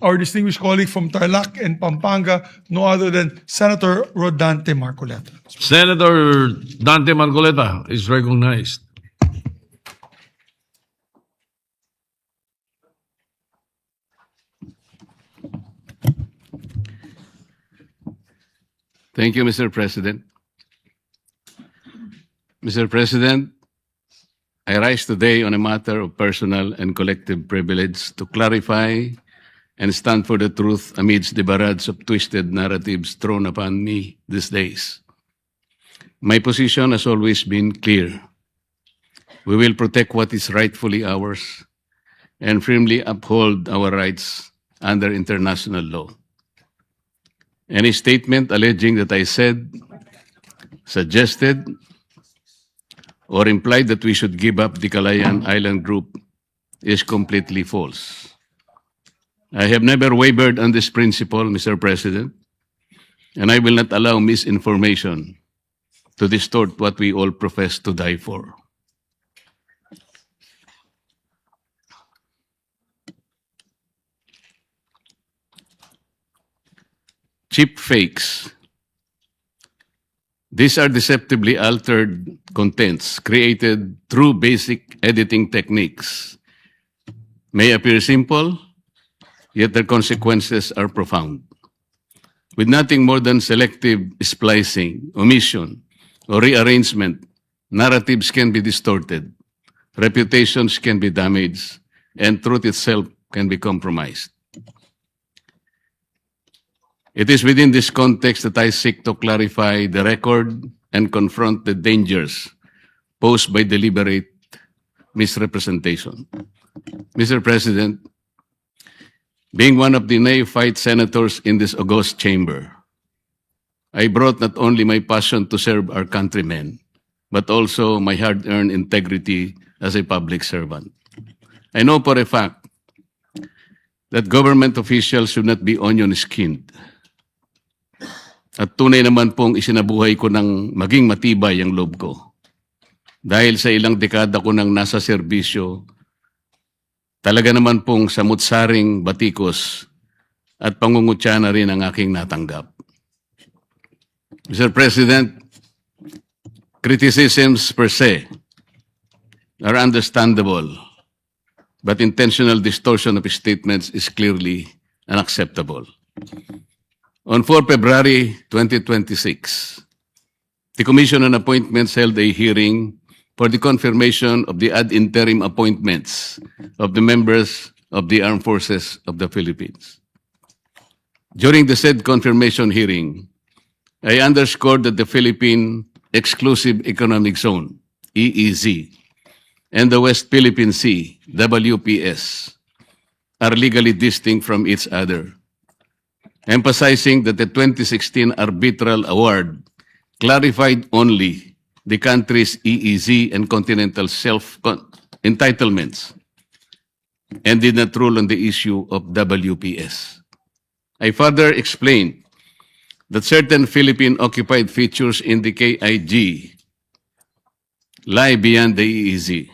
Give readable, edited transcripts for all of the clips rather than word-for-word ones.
our distinguished colleague from Tarlac and Pampanga, no other than Senator Rodante Marcoleta. Senator Dante Marcoleta is recognized. Thank you, Mr. President. Mr. President, I rise today on a matter of personal and collective privilege to clarify and stand for the truth amidst the barrage of twisted narratives thrown upon me these days. My position has always been clear. We will protect what is rightfully ours and firmly uphold our rights under international law. Any statement alleging that I said, suggested, or implied that we should give up the Calayan Island Group is completely false. I have never wavered on this principle, Mr. President, and I will not allow misinformation to distort what we all profess to die for. Cheap fakes. These are deceptively altered contents created through basic editing techniques. May appear simple, yet their consequences are profound. With nothing more than selective splicing, omission, or rearrangement, narratives can be distorted, reputations can be damaged, and truth itself can be compromised. It is within this context that I seek to clarify the record and confront the dangers posed by deliberate misrepresentation. Mr. President, being one of the neophyte senators in this august chamber, I brought not only my passion to serve our countrymen, but also my hard-earned integrity as a public servant. I know for a fact that government officials should not be onion-skinned. At tunay naman pong isinabuhay ko ng maging matibay ang loob ko. Dahil sa ilang dekada ko nang nasa serbisyo, talaga naman pong samut-saring batikos at pangungutya na rin ang aking natanggap. Mr. President, criticisms per se are understandable, but intentional distortion of statements is clearly unacceptable. On 4 February 2026, the Commission on Appointments held a hearing for the confirmation of the ad interim appointments of the members of the Armed Forces of the Philippines. During the said confirmation hearing, I underscored that the Philippine Exclusive Economic Zone, EEZ, and the West Philippine Sea, WPS, are legally distinct from each other, emphasizing that the 2016 arbitral award clarified only the country's EEZ and continental self-entitlements and did not rule on the issue of WPS. I further explained that certain Philippine-occupied features in the KIG lie beyond the EEZ.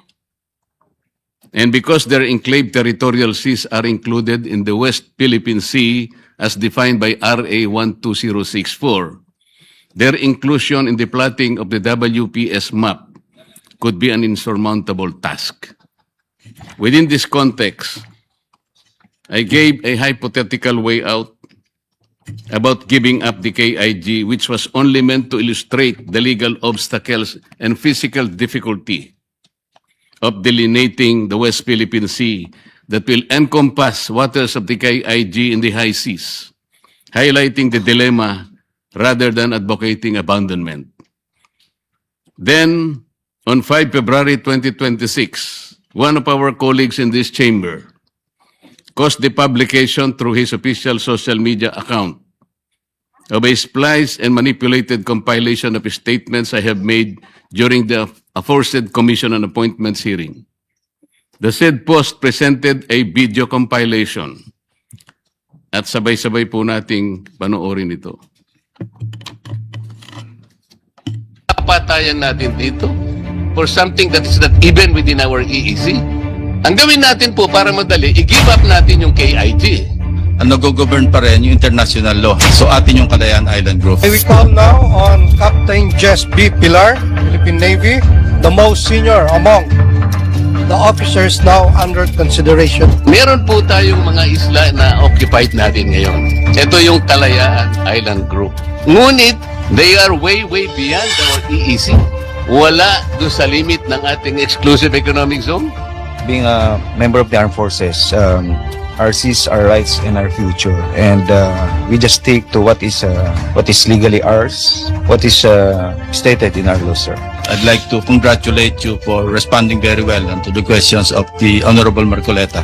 And because their enclave territorial seas are included in the West Philippine Sea as defined by RA 12064, their inclusion in the plotting of the WPS map could be an insurmountable task. Within this context, I gave a hypothetical way out about giving up the KIG, which was only meant to illustrate the legal obstacles and physical difficulty of delineating the West Philippine Sea that will encompass waters of the KIG in the high seas, highlighting the dilemma rather than advocating abandonment. Then, on 5 February 2026, one of our colleagues in this chamber caused the publication through his official social media account of a spliced and manipulated compilation of statements I have made during the aforesaid Commission on Appointments hearing. The said post presented a video compilation at sabay-sabay po nating panoorin ito. Patayan natin dito for something that is not even within our EEZ. Ang gawin natin po para madali, i-give up natin yung KIG. ang nag-govern pa rin yung international law. So atin yung Kalayaan Island Group. We call now on Captain Jess B. Pilar, Philippine Navy, the most senior among the officers now under consideration. Meron po tayong mga isla na occupied natin ngayon. Ito yung Kalayaan Island Group. Ngunit, they are way beyond our EEZ. Wala doon sa limit ng ating exclusive economic zone. Being a member of the armed forces, our seas, our rights, and our future, and we just stick to what is legally ours, what is stated in our law, sir. I'd like to congratulate you for responding very well to the questions of the Honorable Marcoleta.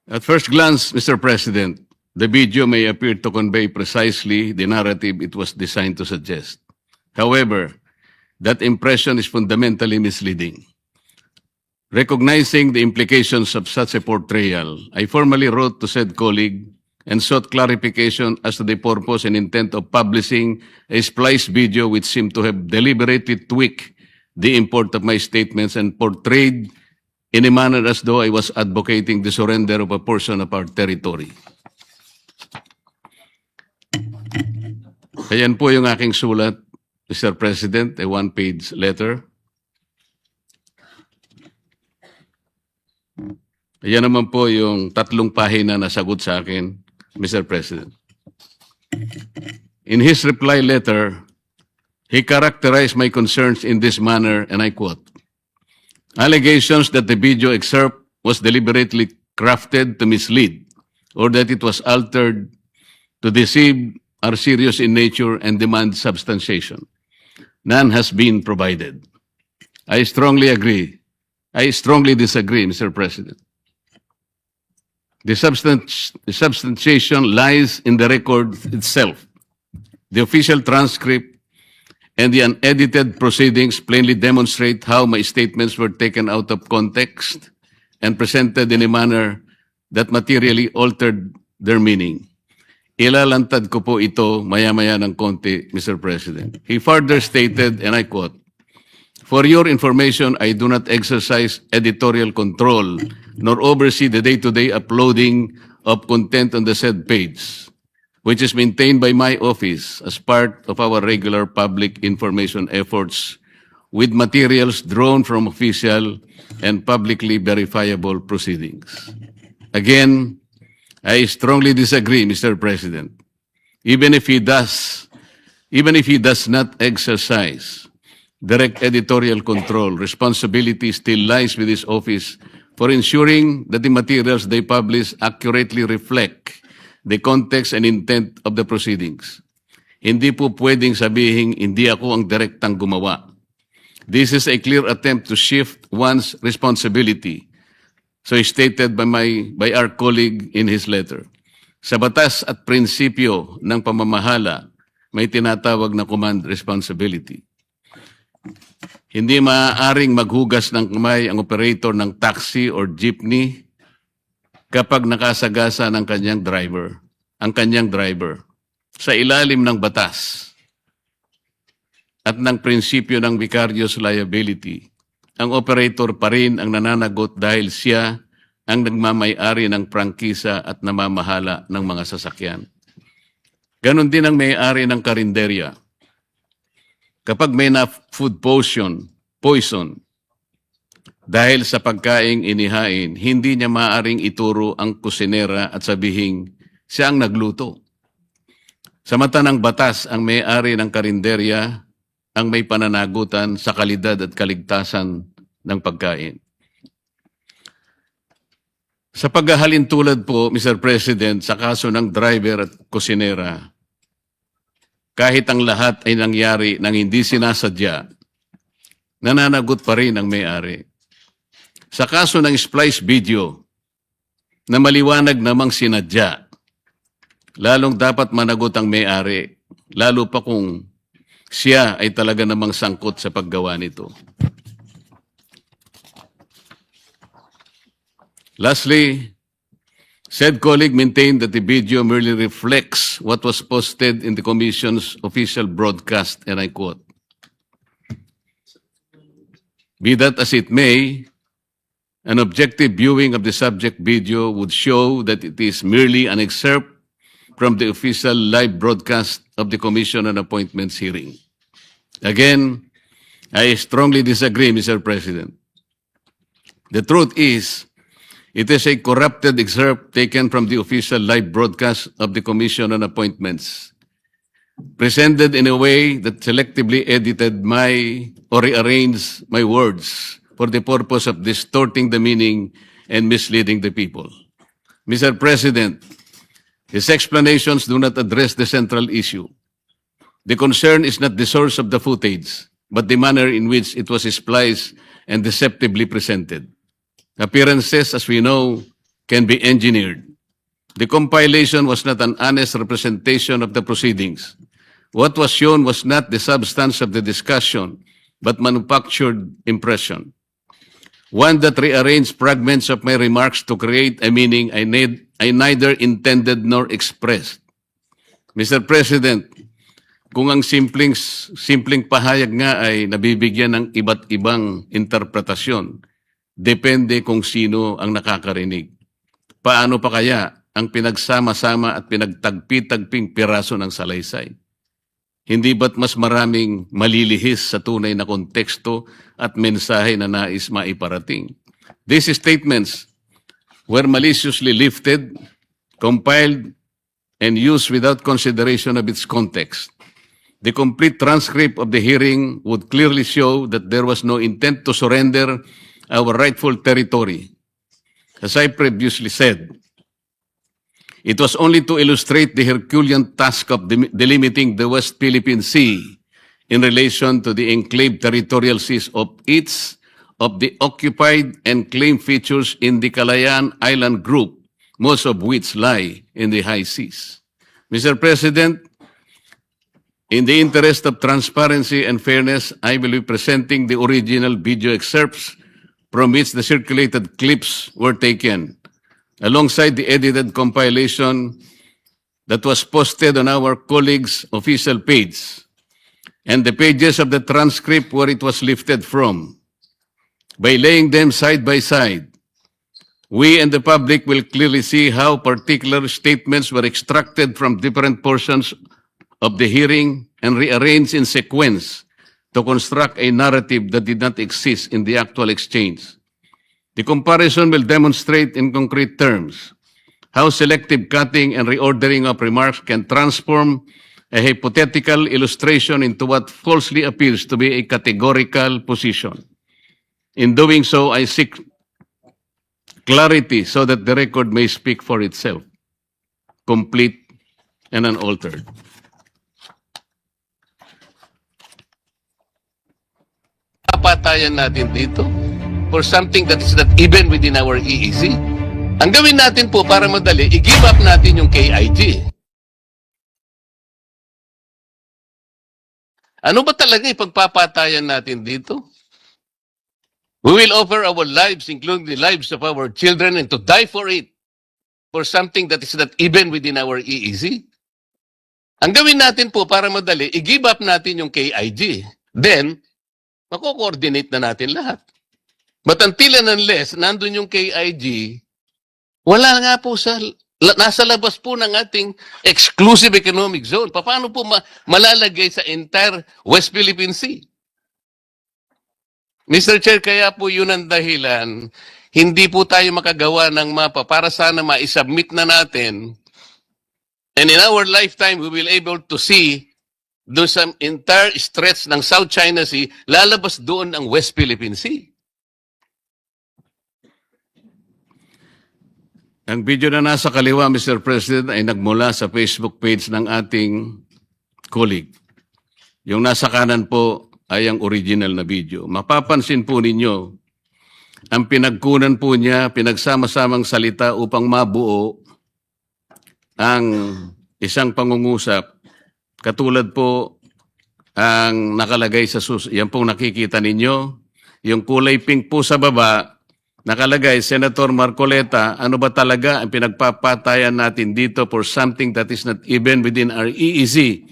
At first glance, Mr. President, the video may appear to convey precisely the narrative it was designed to suggest. However, that impression is fundamentally misleading. Recognizing the implications of such a portrayal, I formally wrote to said colleague and sought clarification as to the purpose and intent of publishing a spliced video which seemed to have deliberately tweaked the import of my statements and portrayed in a manner as though I was advocating the surrender of a portion of our territory. Ayan po yung aking sulat, Mr. President, a one-page letter. Ayan naman po yung 3 pahina na sagot sa akin, Mr. President. In his reply letter, he characterized my concerns in this manner, and I quote, "Allegations that the video excerpt was deliberately crafted to mislead or that it was altered to deceive are serious in nature and demand substantiation. None has been provided." I strongly disagree, Mr. President. The substantiation lies in the record itself. The official transcript and the unedited proceedings plainly demonstrate how my statements were taken out of context and presented in a manner that materially altered their meaning. Ilalantad ko po ito maya-maya ng konti, Mr. President. He further stated, and I quote, "For your information, I do not exercise editorial control nor oversee the day-to-day uploading of content on the said page, which is maintained by my office as part of our regular public information efforts with materials drawn from official and publicly verifiable proceedings." Again, I strongly disagree, Mr. President. Even if he does not exercise direct editorial control, responsibility still lies with his office for ensuring that the materials they publish accurately reflect the context and intent of the proceedings. Hindi po pwedeng sabihin hindi ako ang direktang gumawa. This is a clear attempt to shift one's responsibility, so stated by our colleague in his letter. Sa batas at prinsipyo ng pamamahala, may tinatawag na command responsibility. Hindi maaaring maghugas ng kamay ang operator ng taxi or jeepney kapag nakasagasa ng kanyang driver, sa ilalim ng batas at ng prinsipyo ng vicarious liability. Ang operator pa rin ang nananagot dahil siya ang nagmamay-ari ng prangkisa at namamahala ng mga sasakyan. Ganon din ang may-ari ng karinderya. Kapag may na-food poison, dahil sa pagkaing inihain, hindi niya maaaring ituro ang kusinera at sabihin siya ang nagluto. Sa mata ng batas, ang may-ari ng karinderya ang may pananagutan sa kalidad at kaligtasan ng pagkain. Sa paghahalin tulad po, Mr. President, sa kaso ng driver at kusinera, kahit ang lahat ay nangyari nang hindi sinasadya, nananagot pa rin ang may-ari. Sa kaso ng splice video, na maliwanag namang sinadya, lalong dapat managot ang may-ari, lalo pa kung siya ay talaga namang sangkot sa paggawa nito. Lastly, said colleague maintained that the video merely reflects what was posted in the Commission's official broadcast, and I quote, "Be that as it may, An objective viewing of the subject video would show that it is merely an excerpt from the official live broadcast of the Commission on Appointments hearing. Again, I strongly disagree, Mr. President. The truth is, it is a corrupted excerpt taken from the official live broadcast of the Commission on Appointments, presented in a way that selectively edited or rearranged my words for the purpose of distorting the meaning and misleading the people. Mr. President, his explanations do not address the central issue. The concern is not the source of the footage, but the manner in which it was spliced and deceptively presented. Appearances, as we know, can be engineered. The compilation was not an honest representation of the proceedings. What was shown was not the substance of the discussion, but manufactured impression. One that rearranged fragments of my remarks to create a meaning I neither intended nor expressed. Mr. President, kung ang simpleng pahayag nga ay nabibigyan ng iba't ibang interpretasyon, depende kung sino ang nakakarinig. Paano pa kaya ang pinagsama-sama at pinagtagpi-tagping piraso ng salaysay? Hindi ba't mas maraming malilihis sa tunay na konteksto at mensahe na nais maiparating? These statements were maliciously lifted, compiled, and used without consideration of its context. The complete transcript of the hearing would clearly show that there was no intent to surrender our rightful territory. As I previously said, it was only to illustrate the Herculean task of delimiting the West Philippine Sea in relation to the enclave territorial seas of each of the occupied and claimed features in the Calayan Island Group, most of which lie in the high seas. Mr. President, in the interest of transparency and fairness, I will be presenting the original video excerpts from which the circulated clips were taken, alongside the edited compilation that was posted on our colleague's official page, and the pages of the transcript where it was lifted from. By laying them side by side, we and the public will clearly see how particular statements were extracted from different portions of the hearing and rearranged in sequence to construct a narrative that did not exist in the actual exchange. The comparison will demonstrate in concrete terms how selective cutting and reordering of remarks can transform a hypothetical illustration into what falsely appears to be a categorical position. In doing so, I seek clarity so that the record may speak for itself, complete and unaltered. Papatayan natin dito for something that is not even within our EEC. Ang gawin natin po para madali, i-give up natin yung KIG. Ano ba talaga ipagpapatayan natin dito? We will offer our lives, including the lives of our children, and to die for it, for something that is not even within our EEC. Ang gawin natin po para madali, i-give up natin yung KIG. Then, mako-coordinate na natin lahat. But until and unless nandun yung KIG, wala nga po nasa labas po ng ating exclusive economic zone. Paano po malalagay sa entire West Philippine Sea? Mr. Chair, kaya po yun ang dahilan, hindi po tayo makagawa ng mapa para sana ma-submit na natin. And in our lifetime, we will able to see doon sa entire stretch ng South China Sea, lalabas doon ang West Philippine Sea. Ang video na nasa kaliwa, Mr. President, ay nagmula sa Facebook page ng ating colleague. Yung nasa kanan po ay ang original na video. Mapapansin po ninyo, ang pinagkunan po niya, pinagsama-samang salita upang mabuo ang isang pangungusap. Katulad po ang nakalagay sa yan pong nakikita ninyo, yung kulay pink po sa baba, nakalagay, Senator Marcoleta, ano ba talaga ang pinagpapatayan natin dito for something that is not even within our EEC?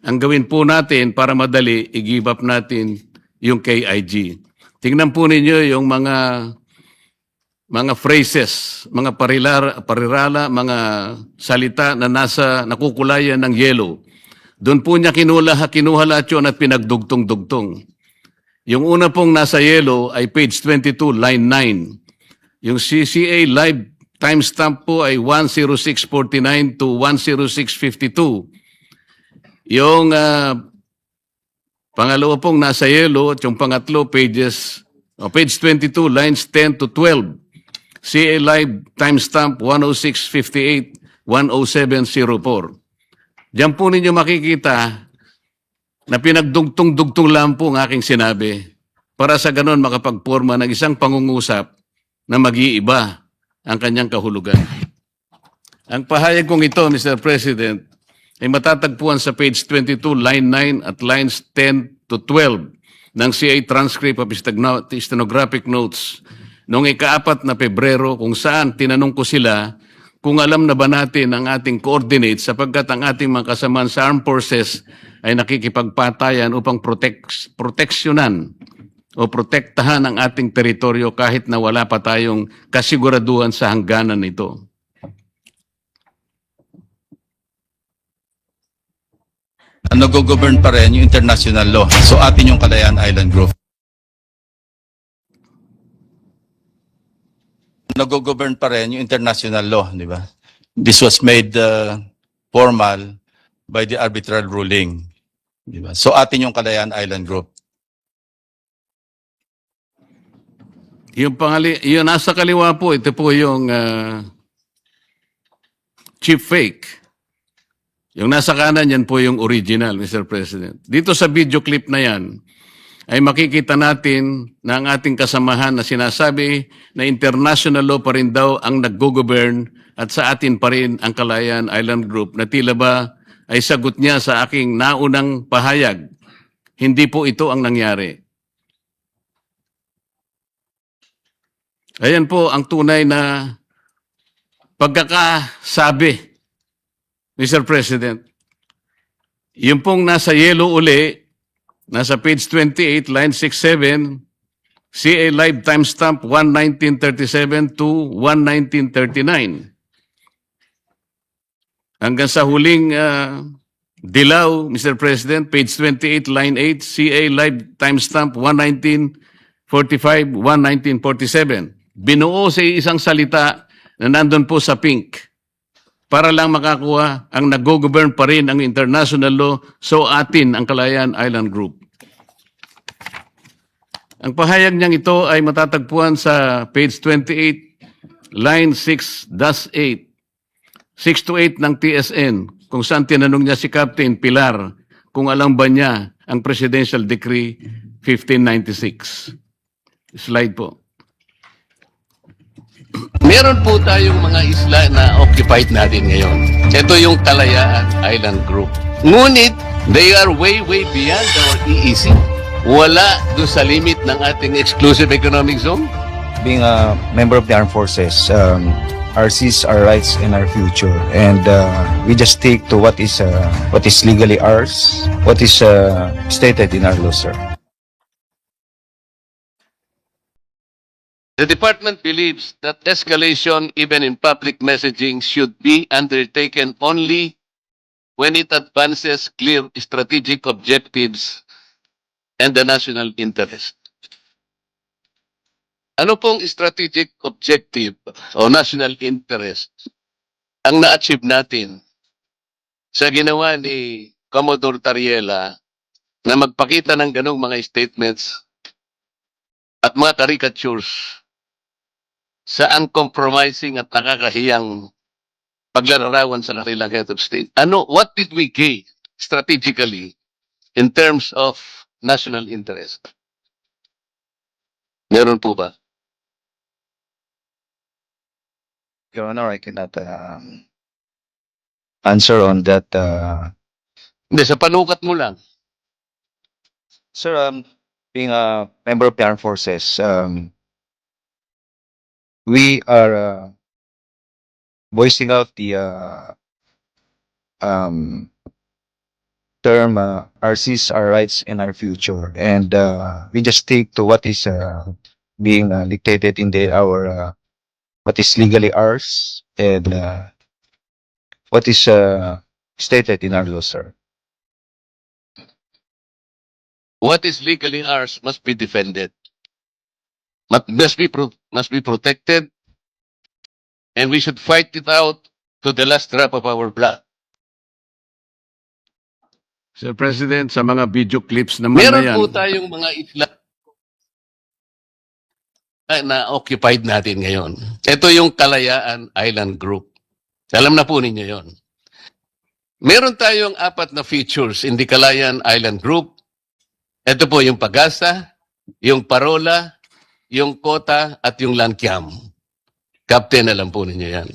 Ang gawin po natin para madali, i-give up natin yung KIG. Tingnan po ninyo yung mga mga phrases, mga parirala, mga salita na nakukulayan ng yellow. Doon po niya kinuha lahat yun at pinagdugtong-dugtong. Yung una pong nasa yellow ay page 22, line 9. Yung CCA live timestamp po ay 10649 to 10652. Yung pangalawa pong nasa yellow at yung pangatlo page 22, lines 10 to 12. CA live timestamp 10658, 10704. Diyan po ninyo makikita na pinagdugtong-dugtong lang po ang aking sinabi para sa ganon makapagporma ng isang pangungusap na mag-iiba ang kanyang kahulugan. Ang pahayag kong ito, Mr. President, ay matatagpuan sa page 22, line 9 at lines 10 to 12 ng CA transcript of stenographic notes noong ika-4 na Pebrero kung saan tinanong ko sila kung alam na ba natin ang ating coordinates sapagkat ang ating mga kasamaan sa armed forces ay nakikipagpatayan upang proteksyonan o protektahan ang ating teritoryo kahit na wala pa tayong kasiguraduhan sa hangganan nito. Nag-govern pa rin yung international law. So atin yung Kalayaan Island Group. Nag-govern pa rin yung international law, di ba? This was made formal by the arbitral ruling. Di ba? So atin yung Kalayaan Island Group. Yung nasa kaliwa po, ito po yung cheap fake. Yung nasa kanan, yan po yung original, Mr. President. Dito sa video clip na yan, ay makikita natin na ang ating kasamahan na sinasabi na international law pa rin daw ang nag-govern at sa atin pa rin ang Kalayaan Island Group na tila ba ay sagot niya sa aking naunang pahayag. Hindi po ito ang nangyari. Ayan po ang tunay na pagkakasabi, Mr. President. Yung pong nasa yellow uli, nasa page 28, line 6-7, CA live timestamp 11937 to 11939. Hanggang sa huling dilaw, Mr. President, page 28, line 8, CA live timestamp 11945, 11947. Binuo sa isang salita na nandun po sa pink para lang makakuha ang nag-govern pa rin ang international law, so atin ang Kalayaan Island Group. Ang pahayag niyang ito ay matatagpuan sa page 28, line 6-8, 6 to 8 ng TSN, kung saan tinanong niya si Captain Pilar kung alam ba niya ang Presidential Decree 1596. Slide po. Meron po tayong mga isla na occupied natin ngayon. Ito yung Kalayaan Island Group. Ngunit, they are way beyond our EEZ. Wala doon sa limit ng ating exclusive economic zone. Being a member of the armed forces, our seas, our rights, and our future. And we just stick to what is legally ours, what is stated in our law, sir. The department believes that escalation, even in public messaging, should be undertaken only when it advances clear strategic objectives and the national interest. Ano pong strategic objective o national interest ang na-achieve natin sa ginawa ni Commodore Tariela na magpakita ng ganong mga statements at mga caricatures sa uncompromising at nakakahiyang paglalarawan sa kanilang head of state? What did we gain strategically in terms of national interest? Meron po ba? Your Honor, I cannot answer on that. Hindi, sa panukat mo lang. Sir, being a member of the armed forces, we are voicing out the term our seas, our rights, and our future, and we just stick to what is being dictated in our what is legally ours and what is stated in our law, sir. What is legally ours must be defended, must be protected, and we should fight it out to the last drop of our blood. Sir President, sa mga video clips naman na Meron yan, po tayong mga isla na occupied natin ngayon. Ito yung Kalayaan Island Group. Alam na po ninyo yon. Meron tayong 4 na features in the Kalayaan Island Group. Ito po yung Pagasa, yung Parola, yung Kota, at yung Lankiam. Captain, alam po ninyo yan.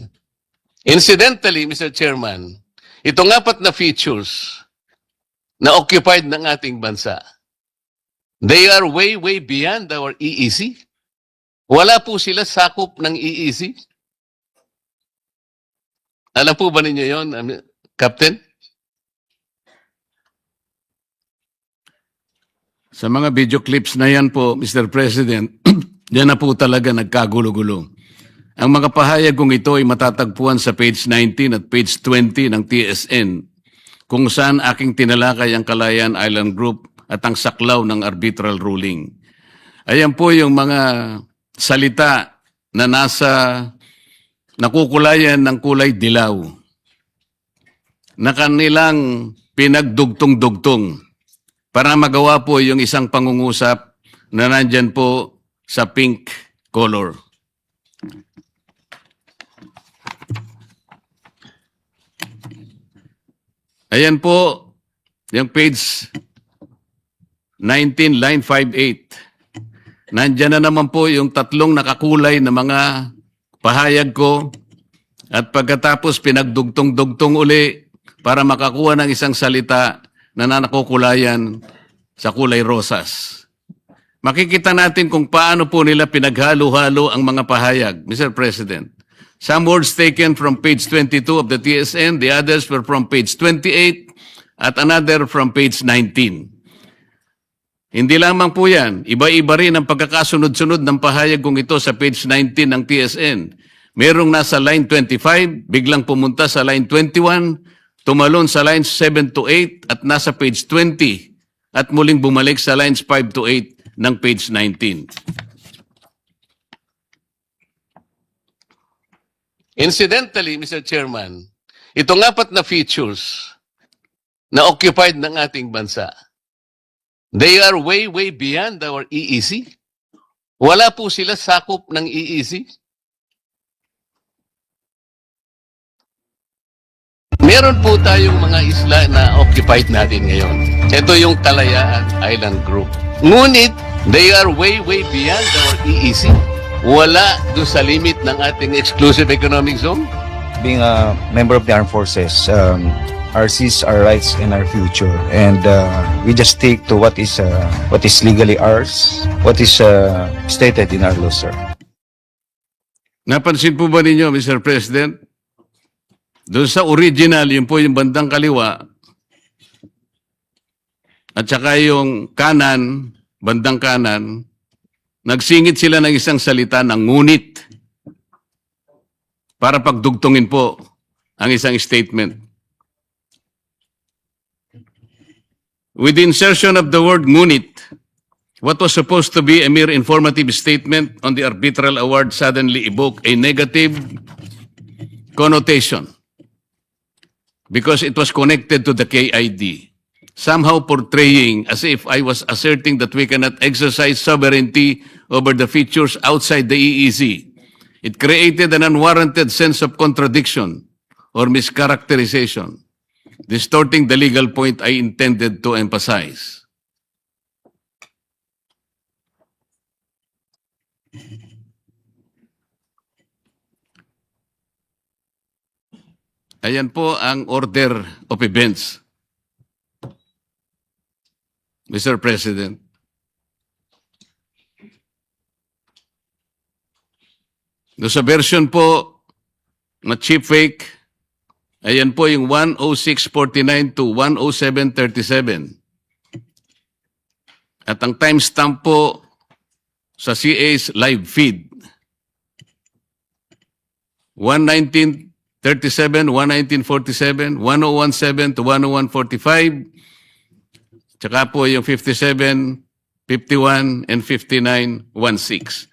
Incidentally, Mr. Chairman, itong 4 na features na occupied ng ating bansa, they are way, way beyond our EEC. Wala po sila sakop ng EEC. Alam po ba ninyo yon, Captain? sa mga video clips na yan po, Mr. President, yan na po talaga nagkagulo-gulo. Ang mga pahayag kong ito ay matatagpuan sa page 19 at page 20 ng TSN, kung saan aking tinalakay ang Kalayaan Island Group at ang saklaw ng arbitral ruling. Ayan po yung mga salita na nasa nakukulayan ng kulay dilaw na kanilang pinagdugtong-dugtong para magawa po yung isang pangungusap na nandyan po sa pink color. Ayan po, yung page 19, line 58. Nandyan na naman po yung 3 nakakulay na mga pahayag ko at pagkatapos pinagdugtong-dugtong uli para makakuha ng isang salita na nakukulayan sa kulay rosas. Makikita natin kung paano po nila pinaghalo-halo ang mga pahayag, Mr. President. Some words taken from page 22 of the TSN, the others were from page 28 at another from page 19. Hindi lamang po yan, iba-iba rin ang pagkakasunod-sunod ng pahayag kong ito sa page 19 ng TSN. Merong nasa line 25, biglang pumunta sa line 21, tumalon sa lines 7 to 8 at nasa page 20 at muling bumalik sa lines 5 to 8 ng page 19. Incidentally, Mr. Chairman, itong 4 na features na occupied ng ating bansa, they are way, way beyond our EEC. Wala po sila sakop ng EEC. Meron po tayong mga isla na occupied natin ngayon. Ito yung Kalayaan Island Group. Ngunit, they are way, way beyond our EEC. Wala doon sa limit ng ating exclusive economic zone. Being a member of the armed forces, our seas, our rights, and our future, and we just stick to what is legally ours, what is stated in our law, sir. Napansin po ba ninyo, Mr. President? Doon sa original, yun po yung bandang kaliwa, at saka yung kanan, bandang kanan, nagsingit sila ng isang salita ng ngunit para pagdugtungin po ang isang statement. With the insertion of the word ngunit, what was supposed to be a mere informative statement on the arbitral award suddenly evoked a negative connotation because it was connected to the KID, somehow portraying as if I was asserting that we cannot exercise sovereignty over the features outside the EEZ. It created an unwarranted sense of contradiction or mischaracterization, distorting the legal point I intended to emphasize. Ayan po ang order of events, Mr. President. Do sa version po na cheap fake, ayan po yung 10649 to 10737. At ang timestamp po sa CA's live feed 11937, 11947, 1017 to 10145, tsaka po yung 57, 51, and 5916.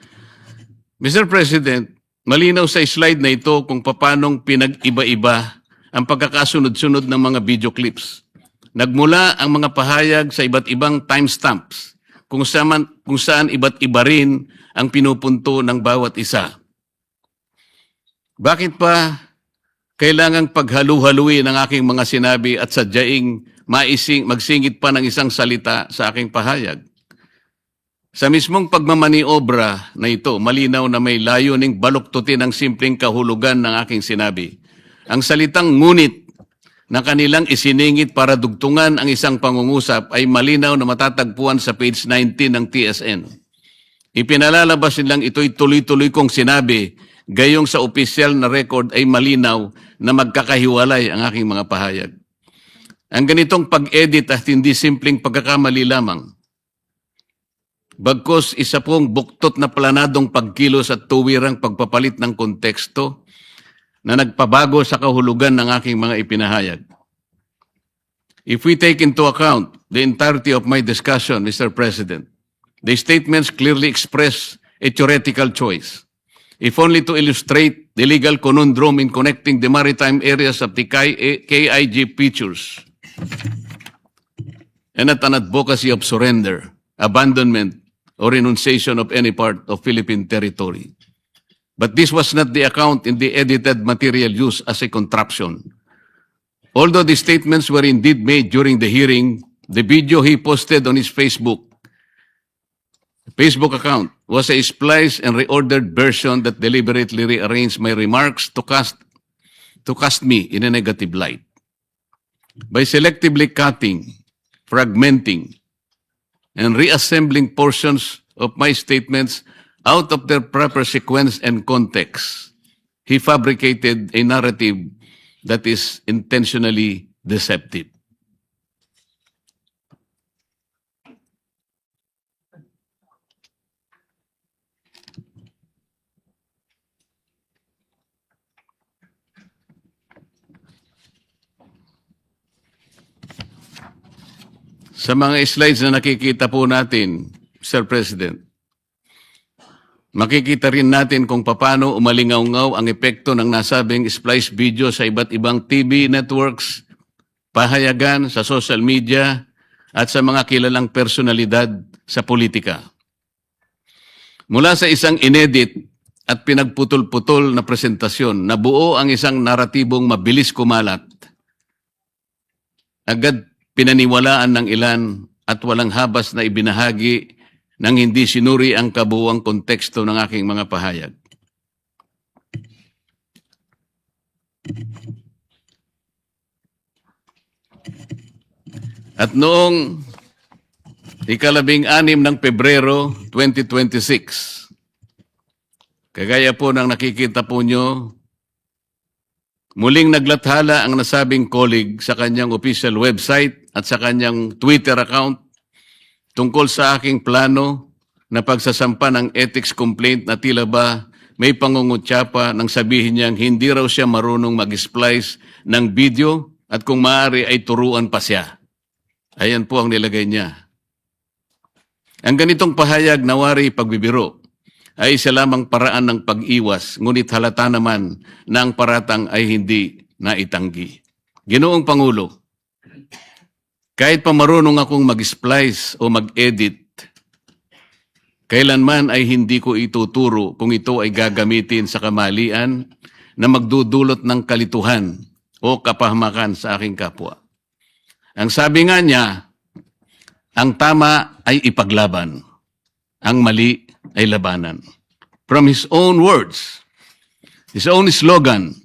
Mr. President, malinaw sa slide na ito kung paanong pinag-iba-iba ang pagkakasunod-sunod ng mga video clips. Nagmula ang mga pahayag sa iba't ibang timestamps kung saan iba't iba rin ang pinupunto ng bawat isa. Bakit pa kailangang paghalu-haluin ang aking mga sinabi at sadyaing magsingit pa ng isang salita sa aking pahayag? Sa mismong pagmamaniobra na ito, malinaw na may layuning baluktutin ang simpleng kahulugan ng aking sinabi. Ang salitang ngunit na kanilang isiningit para dugtungan ang isang pangungusap ay malinaw na matatagpuan sa page 19 ng TSN. Ipinalalabas nilang ito'y tuloy-tuloy kong sinabi, gayong sa opisyal na record ay malinaw na magkakahiwalay ang aking mga pahayag. Ang ganitong pag-edit at hindi simpleng pagkakamali lamang. Bagkus isa pong buktot na planadong pagkilos at tuwirang pagpapalit ng konteksto na nagpabago sa kahulugan ng aking mga ipinahayag. If we take into account the entirety of my discussion, Mr. President, the statements clearly express a theoretical choice, if only to illustrate the legal conundrum in connecting the maritime areas of the KIG features and not an advocacy of surrender, abandonment, or renunciation of any part of Philippine territory. But this was not the account in the edited material used as a contraption. Although the statements were indeed made during the hearing, the video he posted on his Facebook account was a spliced and reordered version that deliberately rearranged my remarks to cast me in a negative light. By selectively cutting, fragmenting, and reassembling portions of my statements out of their proper sequence and context, he fabricated a narrative that is intentionally deceptive. Sa mga slides na nakikita po natin, Mr. President, makikita rin natin kung paano umalingaw-ngaw ang epekto ng nasabing splice video sa iba't ibang TV networks, pahayagan sa social media, at sa mga kilalang personalidad sa politika. Mula sa isang inedit at pinagputol-putol na presentasyon, nabuo ang isang naratibong mabilis kumalat. Agad pinaniwalaan ng ilan at walang habas na ibinahagi nang hindi sinuri ang kabuuang konteksto ng aking mga pahayag. At noong 16 ng Pebrero 2026, kagaya po ng nakikita po nyo, muling naglathala ang nasabing colleague sa kanyang official website at sa kanyang Twitter account tungkol sa aking plano na pagsasampa ng ethics complaint na tila ba may pangungutya pa nang sabihin niyang hindi raw siya marunong mag-splice ng video at kung maaari ay turuan pa siya. Ayan po ang nilagay niya. Ang ganitong pahayag na wari pagbibiro ay isa lamang paraan ng pag-iwas, ngunit halata naman na ang paratang ay hindi naitanggi. Ginoong Pangulo, kahit pa marunong akong mag-splice o mag-edit, kailanman ay hindi ko ituturo kung ito ay gagamitin sa kamalian na magdudulot ng kalituhan o kapahamakan sa aking kapwa. Ang sabi nga niya, ang tama ay ipaglaban, ang mali ay labanan. From his own words, his own slogan,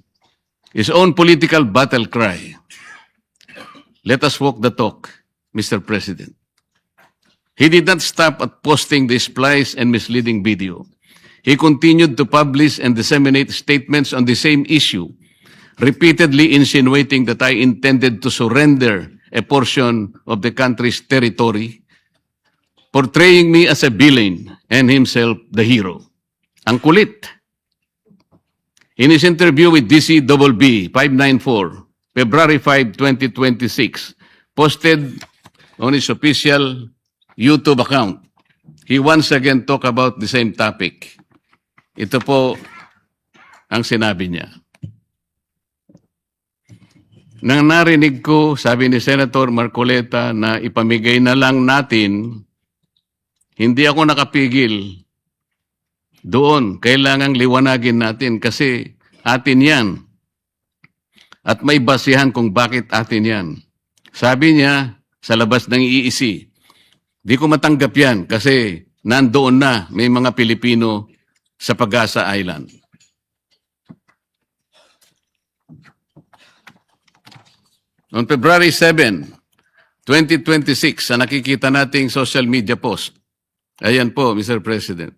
his own political battle cry, let us walk the talk, Mr. President. He did not stop at posting the splice and misleading video. He continued to publish and disseminate statements on the same issue, repeatedly insinuating that I intended to surrender a portion of the country's territory, portraying me as a villain and himself the hero. Ang kulit. In his interview with DCBB 594, February 5, 2026, posted on his official YouTube account, he once again talked about the same topic. Ito po ang sinabi niya. Nang narinig ko, sabi ni Senator Marcoleta, na ipamigay na lang natin, hindi ako nakapigil. Doon, kailangang liwanagin natin kasi atin yan. At may basihan kung bakit atin yan. Sabi niya sa labas ng EEC, di ko matanggap yan kasi nandoon na may mga Pilipino sa Pag-asa Island. On February 7, 2026, sa nakikita nating social media post, ayan po, Mr. President.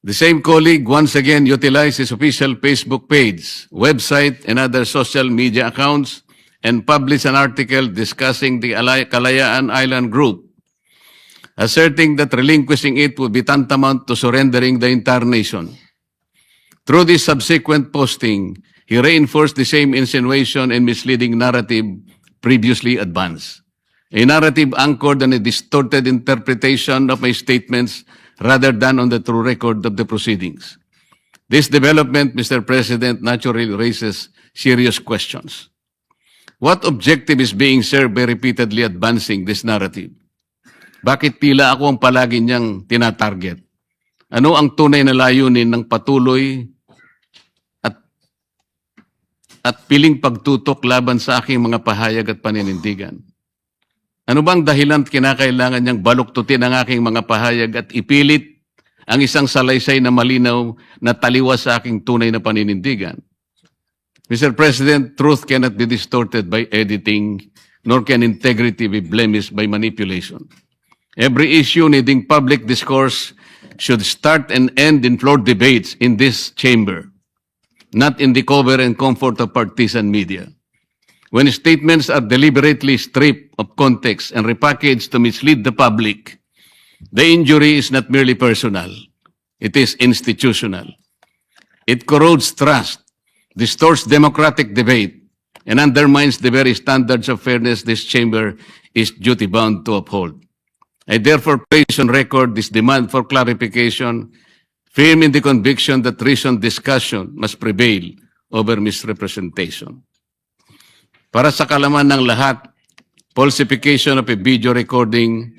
The same colleague once again utilized his official Facebook page, website, and other social media accounts and published an article discussing the Kalayaan Island Group, asserting that relinquishing it would be tantamount to surrendering the entire nation. Through this subsequent posting, he reinforced the same insinuation and misleading narrative previously advanced. A narrative anchored on a distorted interpretation of my statements rather than on the true record of the proceedings. This development, Mr. President, naturally raises serious questions. What objective is being served by repeatedly advancing this narrative? Bakit tila ako ang palagi niyang tinatarget? Ano ang tunay na layunin ng patuloy at piling pagtutok laban sa aking mga pahayag at paninindigan? Ano bang dahilan at kinakailangan niyang baluktutin ang aking mga pahayag at ipilit ang isang salaysay na malinaw na taliwas sa aking tunay na paninindigan? Mr. President, truth cannot be distorted by editing, nor can integrity be blemished by manipulation. Every issue needing public discourse should start and end in floor debates in this chamber, not in the cover and comfort of partisan media. When statements are deliberately stripped of context and repackaged to mislead the public, the injury is not merely personal, it is institutional. It corrodes trust, distorts democratic debate, and undermines the very standards of fairness this chamber is duty-bound to uphold. I therefore place on record this demand for clarification, firm in the conviction that reasoned discussion must prevail over misrepresentation. Para sa kalaman ng lahat, falsification of a video recording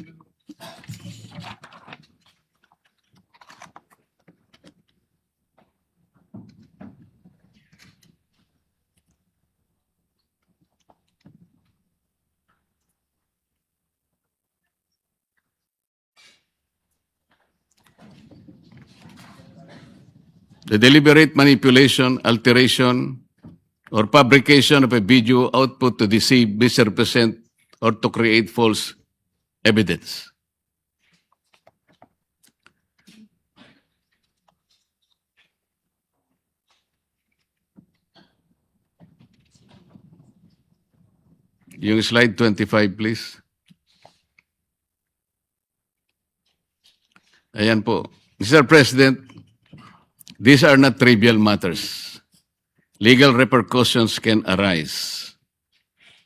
the deliberate manipulation, alteration, or fabrication of a video output to deceive, misrepresent, or to create false evidence. Yung slide 25, please. Ayan po. Mr. President, these are not trivial matters. Legal repercussions can arise.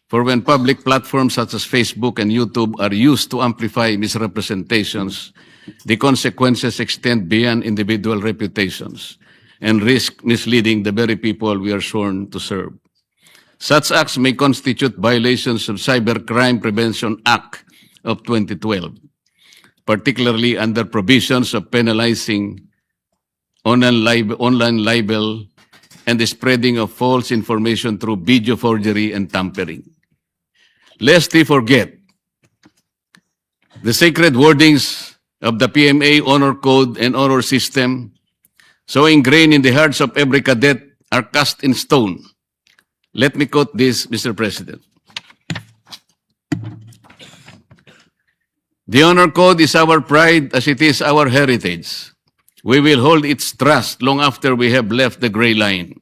For when public platforms such as Facebook and YouTube are used to amplify misrepresentations, the consequences extend beyond individual reputations and risk misleading the very people we are sworn to serve. Such acts may constitute violations of Cybercrime Prevention Act of 2012, particularly under provisions of penalizing online libel and the spreading of false information through video forgery and tampering. Lest we forget, the sacred wordings of the PMA Honor Code and Honor System, so ingrained in the hearts of every cadet, are cast in stone. Let me quote this, Mr. President. The Honor Code is our pride as it is our heritage. We will hold its trust long after we have left the gray line.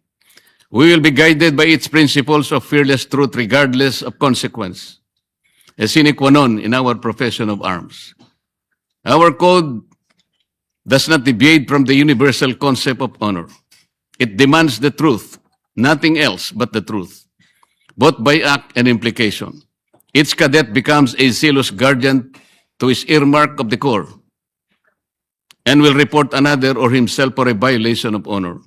We will be guided by its principles of fearless truth regardless of consequence, a sine qua non in our profession of arms. Our code does not deviate from the universal concept of honor. It demands the truth, nothing else but the truth, both by act and implication. Each cadet becomes a zealous guardian to his earmark of the Corps and will report another or himself for a violation of honor.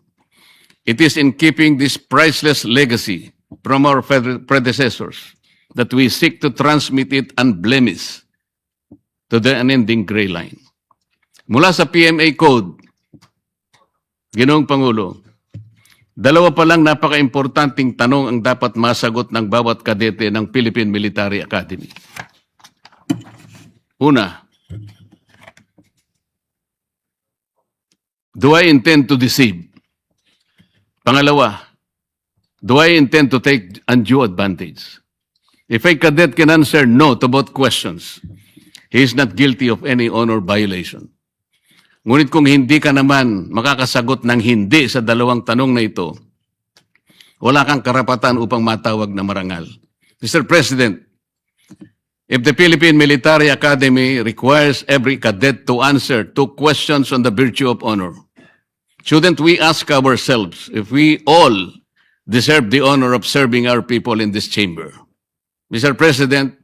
It is in keeping this priceless legacy from our predecessors that we seek to transmit it unblemished to the unending gray line. Mula sa PMA Code, Ginoong Pangulo, dalawa pa lang napaka-importanting tanong ang dapat masagot ng bawat kadete ng Philippine Military Academy. Una, do I intend to deceive? Pangalawa, do I intend to take undue advantage? If a cadet can answer no to both questions, he is not guilty of any honor violation. Ngunit kung hindi ka naman makakasagot ng hindi sa dalawang tanong na ito, wala kang karapatan upang matawag na marangal. Mr. President, if the Philippine Military Academy requires every cadet to answer 2 questions on the virtue of honor, shouldn't we ask ourselves if we all deserve the honor of serving our people in this chamber? Mr. President,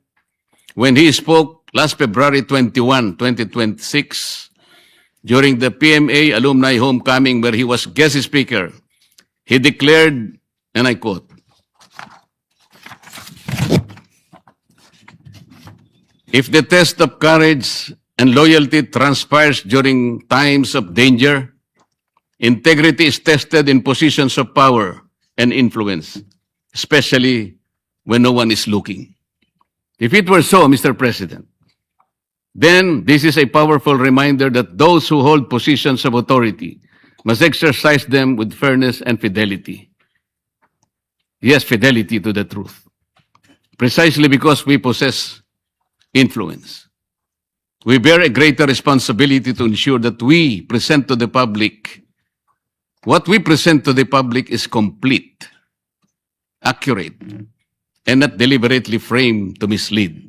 when he spoke last February 21, 2026, during the PMA Alumni Homecoming where he was guest speaker, he declared, and I quote, "If the test of courage and loyalty transpires during times of danger, integrity is tested in positions of power and influence, especially when no one is looking." If it were so, Mr. President, then this is a powerful reminder that those who hold positions of authority must exercise them with fairness and fidelity. Yes, fidelity to the truth. Precisely because we possess influence, we bear a greater responsibility to ensure that we present to the public, what we present to the public is complete, accurate, and not deliberately framed to mislead.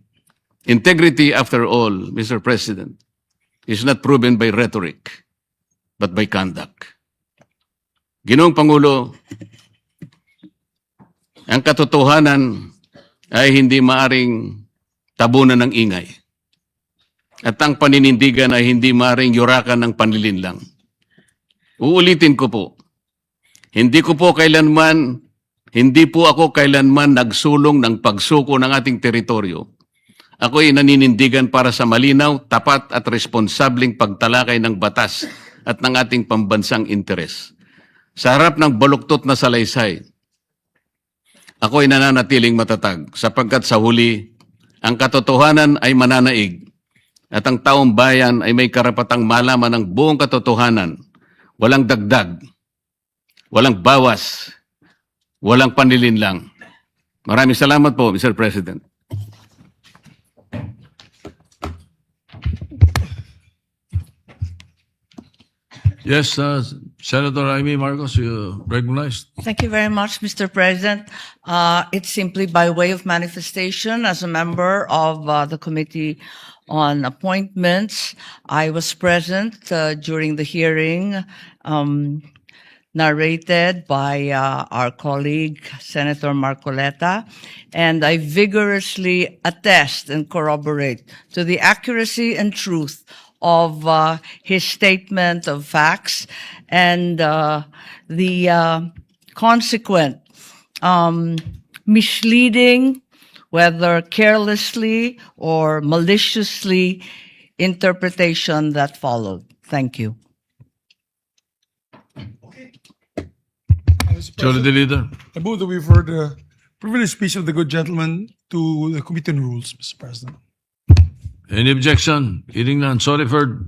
Integrity, after all, Mr. President, is not proven by rhetoric, but by conduct. Ginoong Pangulo, ang katotohanan ay hindi maaring tabunan ng ingay. At ang paninindigan ay hindi maaring yurakan ng panlilinlang. Uulitin ko po, hindi po ako kailanman nagsulong ng pagsuko ng ating teritoryo. Ako'y naninindigan para sa malinaw, tapat at responsableng pagtalakay ng batas at ng ating pambansang interes. Sa harap ng baluktot na salaysay, ako'y nananatiling matatag sapagkat sa huli, ang katotohanan ay mananaig at ang taong bayan ay may karapatang malaman ng buong katotohanan, walang dagdag, walang bawas, walang panlilinlang. Maraming salamat po, Mr. President. Yes, Senator Amy Marcos, you recognized. Thank you very much, Mr. President. It's simply by way of manifestation as a member of the Committee on Appointments. I was present during the hearing narrated by our colleague, Senator Marcoleta, and I vigorously attest and corroborate to the accuracy and truth of his statement of facts and the consequent misleading, whether carelessly or maliciously, interpretation that followed. Thank you. Majority Leader. I move that we refer the privileged speech of the good gentleman to the Committee on Rules, Mr. President. Any objection? Hearing none. So referred.